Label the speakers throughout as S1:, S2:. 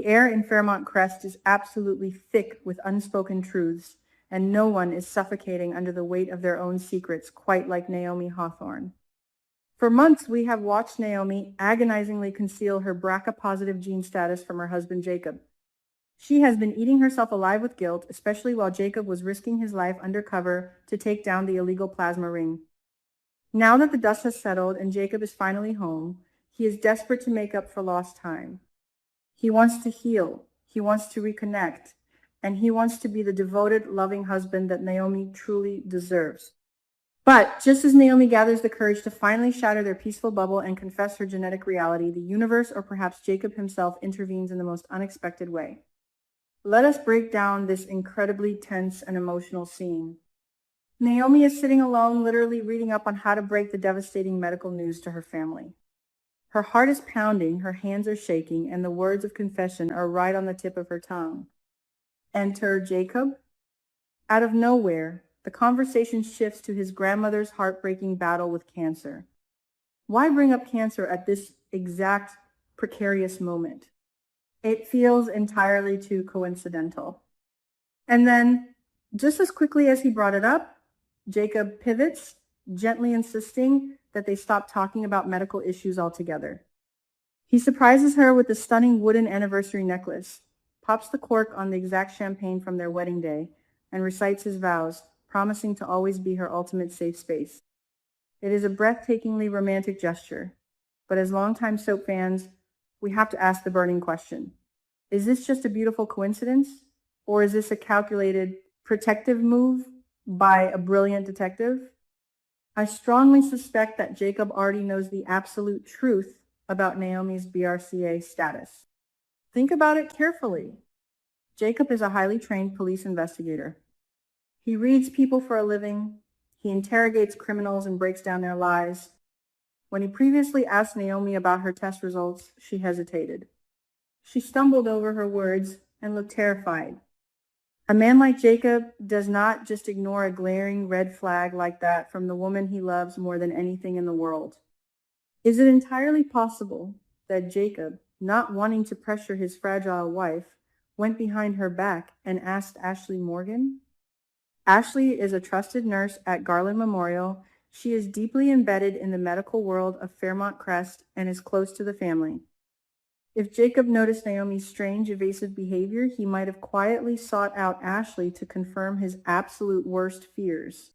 S1: The air in Fairmont Crest is absolutely thick with unspoken truths, and no one is suffocating under the weight of their own secrets quite like Naomi Hawthorne. For months, we have watched Naomi agonizingly conceal her BRCA-positive gene status from her husband Jacob. She has been eating herself alive with guilt, especially while Jacob was risking his life undercover to take down the illegal plasma ring. Now that the dust has settled and Jacob is finally home, he is desperate to make up for lost time. He wants to heal, he wants to reconnect, and he wants to be the devoted, loving husband that Naomi truly deserves. But just as Naomi gathers the courage to finally shatter their peaceful bubble and confess her genetic reality, the universe, or perhaps Jacob himself, intervenes in the most unexpected way. Let us break down this incredibly tense and emotional scene. Naomi is sitting alone, literally reading up on how to break the devastating medical news to her family. Her heart is pounding, her hands are shaking, and the words of confession are right on the tip of her tongue. Enter Jacob. Out of nowhere, the conversation shifts to his grandmother's heartbreaking battle with cancer. Why bring up cancer at this exact precarious moment? It feels entirely too coincidental. And then, just as quickly as he brought it up, Jacob pivots, gently insisting that they stop talking about medical issues altogether. He surprises her with a stunning wooden anniversary necklace, pops the cork on the exact champagne from their wedding day, and recites his vows, promising to always be her ultimate safe space. It is a breathtakingly romantic gesture, but as longtime soap fans, we have to ask the burning question. Is this just a beautiful coincidence, or is this a calculated, protective move by a brilliant detective? I strongly suspect that Jacob already knows the absolute truth about Naomi's BRCA status. Think about it carefully. Jacob is a highly trained police investigator. He reads people for a living. He interrogates criminals and breaks down their lies. When he previously asked Naomi about her test results, she hesitated. She stumbled over her words and looked terrified. A man like Jacob does not just ignore a glaring red flag like that from the woman he loves more than anything in the world. Is it entirely possible that Jacob, not wanting to pressure his fragile wife, went behind her back and asked Ashley Morgan? Ashley is a trusted nurse at Garland Memorial. She is deeply embedded in the medical world of Fairmont Crest and is close to the family. If Jacob noticed Naomi's strange, evasive behavior, he might have quietly sought out Ashley to confirm his absolute worst fears.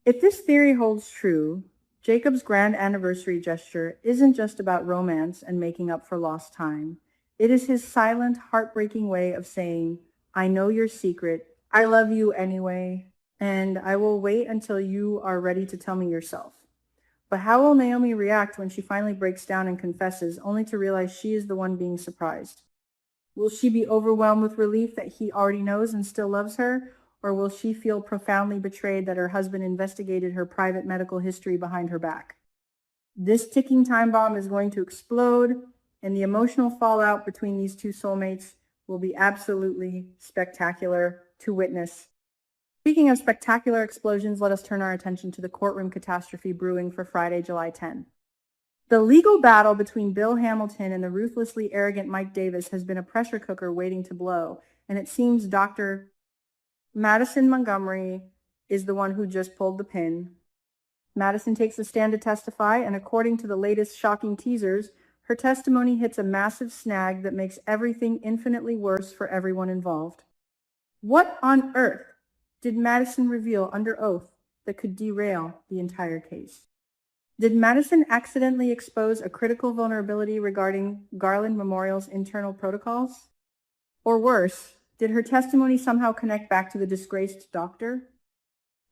S1: If this theory holds true, Jacob's grand anniversary gesture isn't just about romance and making up for lost time. It is his silent, heartbreaking way of saying, I know your secret, I love you anyway, and I will wait until you are ready to tell me yourself. But how will Naomi react when she finally breaks down and confesses, only to realize she is the one being surprised? Will she be overwhelmed with relief that he already knows and still loves her? Or will she feel profoundly betrayed that her husband investigated her private medical history behind her back? This ticking time bomb is going to explode, and the emotional fallout between these two soulmates will be absolutely spectacular to witness. Speaking of spectacular explosions, let us turn our attention to the courtroom catastrophe brewing for Friday, July 10. The legal battle between Bill Hamilton and the ruthlessly arrogant Mike Davis has been a pressure cooker waiting to blow, and it seems Dr. Madison Montgomery is the one who just pulled the pin. Madison takes the stand to testify, and according to the latest shocking teasers, her testimony hits a massive snag that makes everything infinitely worse for everyone involved. What on earth did Madison reveal under oath that could derail the entire case? Did Madison accidentally expose a critical vulnerability regarding Garland Memorial's internal protocols? Or worse, did her testimony somehow connect back to the disgraced doctor?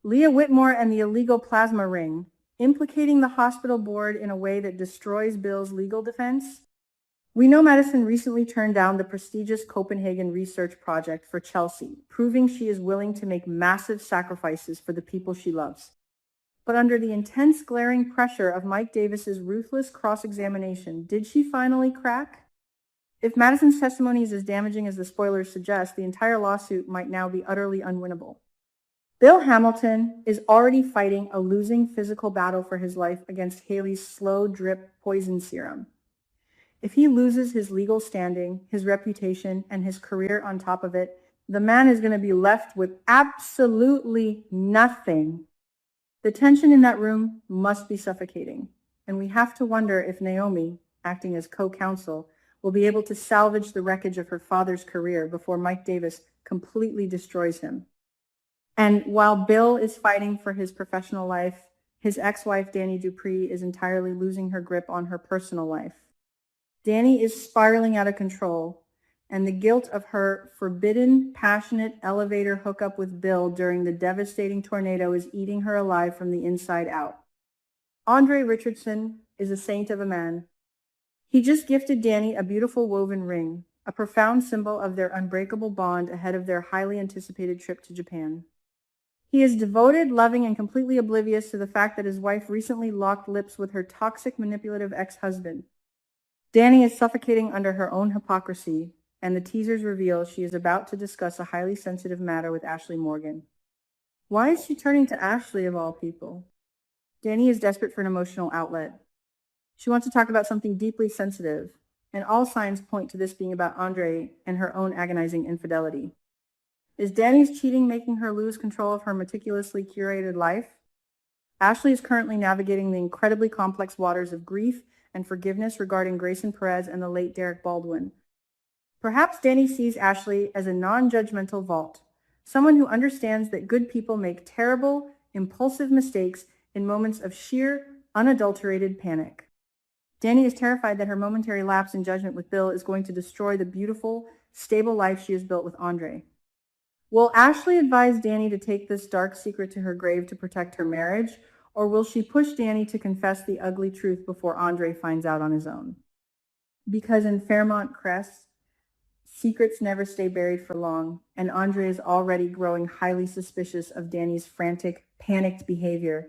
S1: Leah Whitmore and the illegal plasma ring, implicating the hospital board in a way that destroys Bill's legal defense? We know Madison recently turned down the prestigious Copenhagen research project for Chelsea, proving she is willing to make massive sacrifices for the people she loves. But under the intense, glaring pressure of Mike Davis's ruthless cross-examination, did she finally crack? If Madison's testimony is as damaging as the spoilers suggest, the entire lawsuit might now be utterly unwinnable. Bill Hamilton is already fighting a losing physical battle for his life against Haley's slow drip poison serum. If he loses his legal standing, his reputation, and his career on top of it, the man is going to be left with absolutely nothing. The tension in that room must be suffocating, and we have to wonder if Naomi, acting as co-counsel, will be able to salvage the wreckage of her father's career before Mike Davis completely destroys him. And while Bill is fighting for his professional life, his ex-wife Danny Dupree is entirely losing her grip on her personal life. Danny is spiraling out of control, and the guilt of her forbidden, passionate elevator hookup with Bill during the devastating tornado is eating her alive from the inside out. Andre Richardson is a saint of a man. He just gifted Danny a beautiful woven ring, a profound symbol of their unbreakable bond ahead of their highly anticipated trip to Japan. He is devoted, loving, and completely oblivious to the fact that his wife recently locked lips with her toxic, manipulative ex-husband. Danny is suffocating under her own hypocrisy, and the teasers reveal she is about to discuss a highly sensitive matter with Ashley Morgan. Why is she turning to Ashley of all people? Danny is desperate for an emotional outlet. She wants to talk about something deeply sensitive, and all signs point to this being about Andre and her own agonizing infidelity. Is Danny's cheating making her lose control of her meticulously curated life? Ashley is currently navigating the incredibly complex waters of grief and forgiveness regarding Grayson Perez and the late Derek Baldwin. Perhaps Danny sees Ashley as a non-judgmental vault, someone who understands that good people make terrible, impulsive mistakes in moments of sheer, unadulterated panic. Danny is terrified that her momentary lapse in judgment with Bill is going to destroy the beautiful, stable life she has built with Andre. Will Ashley advise Danny to take this dark secret to her grave to protect her marriage, or will she push Danny to confess the ugly truth before Andre finds out on his own? Because in Fairmont Crest, secrets never stay buried for long, and Andre is already growing highly suspicious of Danny's frantic, panicked behavior.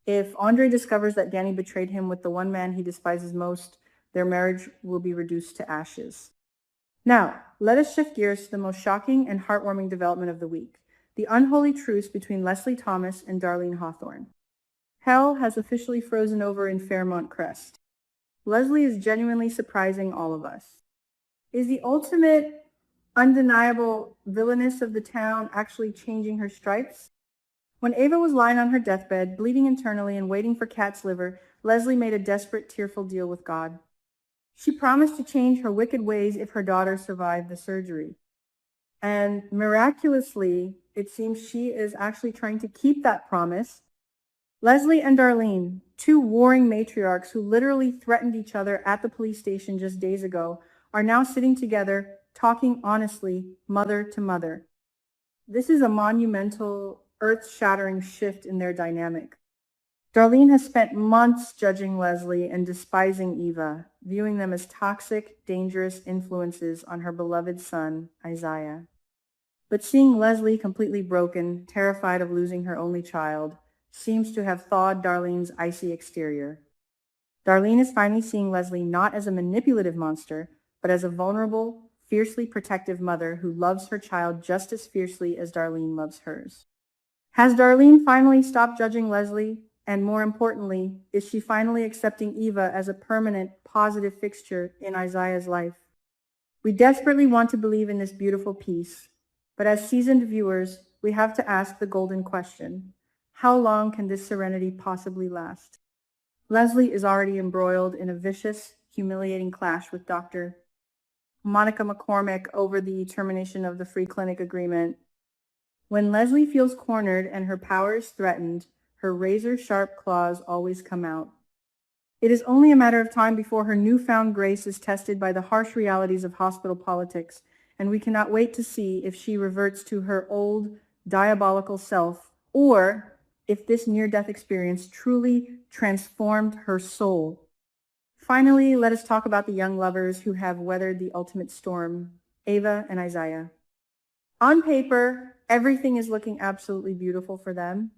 S1: If Andre discovers that Danny betrayed him with the one man he despises most, their marriage will be reduced to ashes. Now, let us shift gears to the most shocking and heartwarming development of the week, the unholy truce between Leslie Thomas and Darlene Hawthorne. Hell has officially frozen over in Fairmont Crest. Leslie is genuinely surprising all of us. Is the ultimate, undeniable villainess of the town actually changing her stripes? When Ava was lying on her deathbed, bleeding internally and waiting for cat's liver, Leslie made a desperate, tearful deal with God. She promised to change her wicked ways if her daughter survived the surgery. And miraculously, it seems she is actually trying to keep that promise. Leslie and Darlene, two warring matriarchs who literally threatened each other at the police station just days ago, are now sitting together, talking honestly, mother to mother. This is a monumental, earth-shattering shift in their dynamic. Darlene has spent months judging Leslie and despising Eva, viewing them as toxic, dangerous influences on her beloved son, Isaiah. But seeing Leslie completely broken, terrified of losing her only child, seems to have thawed Darlene's icy exterior. Darlene is finally seeing Leslie not as a manipulative monster, but as a vulnerable, fiercely protective mother who loves her child just as fiercely as Darlene loves hers. Has Darlene finally stopped judging Leslie? And more importantly, is she finally accepting Eva as a permanent, positive fixture in Isaiah's life? We desperately want to believe in this beautiful piece, but as seasoned viewers, we have to ask the golden question: how long can this serenity possibly last? Leslie is already embroiled in a vicious, humiliating clash with Dr. Monica McCormick over the termination of the free clinic agreement. When Leslie feels cornered and her power is threatened, her razor-sharp claws always come out. It is only a matter of time before her newfound grace is tested by the harsh realities of hospital politics, and we cannot wait to see if she reverts to her old, diabolical self, or if this near-death experience truly transformed her soul. Finally, let us talk about the young lovers who have weathered the ultimate storm, Ava and Isaiah. On paper, everything is looking absolutely beautiful for them.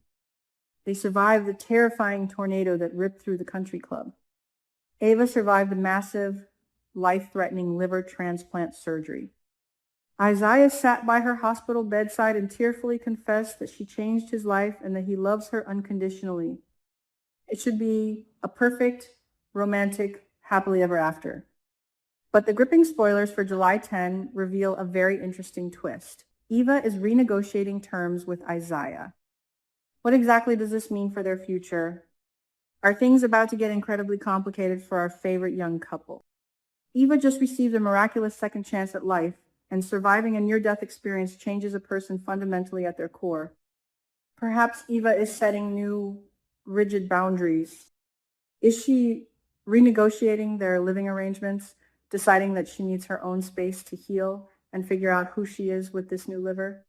S1: They survived the terrifying tornado that ripped through the country club. Ava survived the massive, life-threatening liver transplant surgery. Isaiah sat by her hospital bedside and tearfully confessed that she changed his life and that he loves her unconditionally. It should be a perfect, romantic, happily ever after. But the gripping spoilers for July 10 reveal a very interesting twist. Eva is renegotiating terms with Isaiah. What exactly does this mean for their future? Are things about to get incredibly complicated for our favorite young couple? Eva just received a miraculous second chance at life, and surviving a near-death experience changes a person fundamentally at their core. Perhaps Eva is setting new, rigid boundaries. Is she renegotiating their living arrangements, deciding that she needs her own space to heal and figure out who she is with this new liver?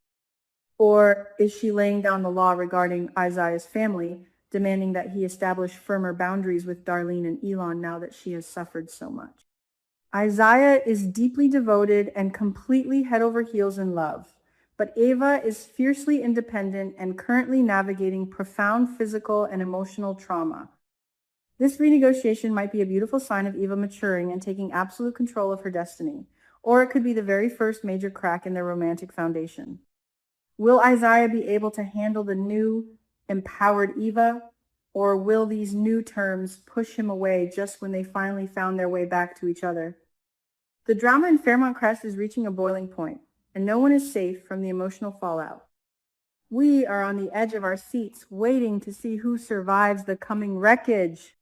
S1: Or is she laying down the law regarding Isaiah's family, demanding that he establish firmer boundaries with Darlene and Elon now that she has suffered so much? Isaiah is deeply devoted and completely head over heels in love, but Ava is fiercely independent and currently navigating profound physical and emotional trauma. This renegotiation might be a beautiful sign of Eva maturing and taking absolute control of her destiny, or it could be the very first major crack in their romantic foundation. Will Isaiah be able to handle the new, empowered Eva, or will these new terms push him away just when they finally found their way back to each other? The drama in Fairmont Crest is reaching a boiling point, and no one is safe from the emotional fallout. We are on the edge of our seats, waiting to see who survives the coming wreckage.